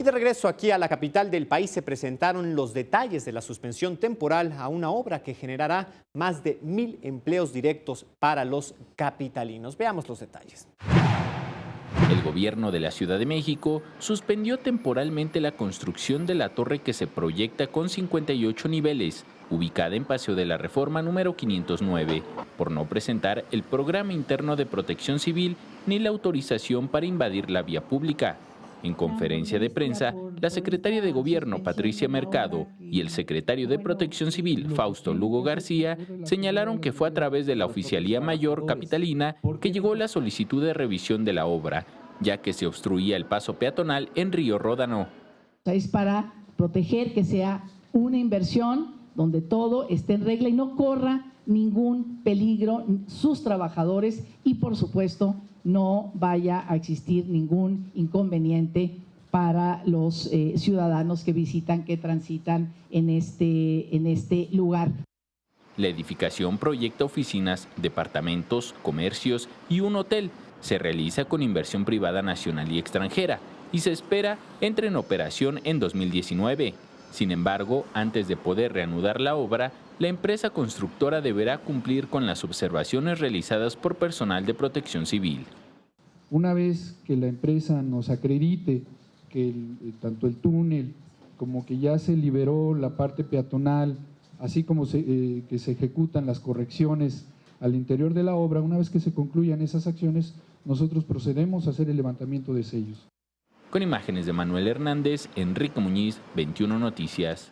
Y de regreso aquí a la capital del país se presentaron los detalles de la suspensión temporal a una obra que generará más de 1.000 empleos directos para los capitalinos. Veamos los detalles. El gobierno de la Ciudad de México suspendió temporalmente la construcción de la torre que se proyecta con 58 niveles, ubicada en Paseo de la Reforma número 509, por no presentar el programa interno de protección civil ni la autorización para invadir la vía pública. En conferencia de prensa, la secretaria de Gobierno, Patricia Mercado, y el secretario de Protección Civil, Fausto Lugo García, señalaron que fue a través de la Oficialía Mayor Capitalina que llegó la solicitud de revisión de la obra, ya que se obstruía el paso peatonal en Río Ródano. Es para proteger que sea una inversión donde todo esté en regla y no corra ningún peligro sus trabajadores y, por supuesto, no vaya a existir ningún inconveniente para los ciudadanos que visitan, que transitan en este lugar. La edificación proyecta oficinas, departamentos, comercios y un hotel. Se realiza con inversión privada nacional y extranjera y se espera entre en operación en 2019. Sin embargo, antes de poder reanudar la obra, la empresa constructora deberá cumplir con las observaciones realizadas por personal de protección civil. Una vez que la empresa nos acredite que tanto el túnel como que ya se liberó la parte peatonal, así como que se ejecutan las correcciones al interior de la obra, una vez que se concluyan esas acciones, nosotros procedemos a hacer el levantamiento de sellos. Con imágenes de Manuel Hernández, Enrique Muñiz, 21 Noticias.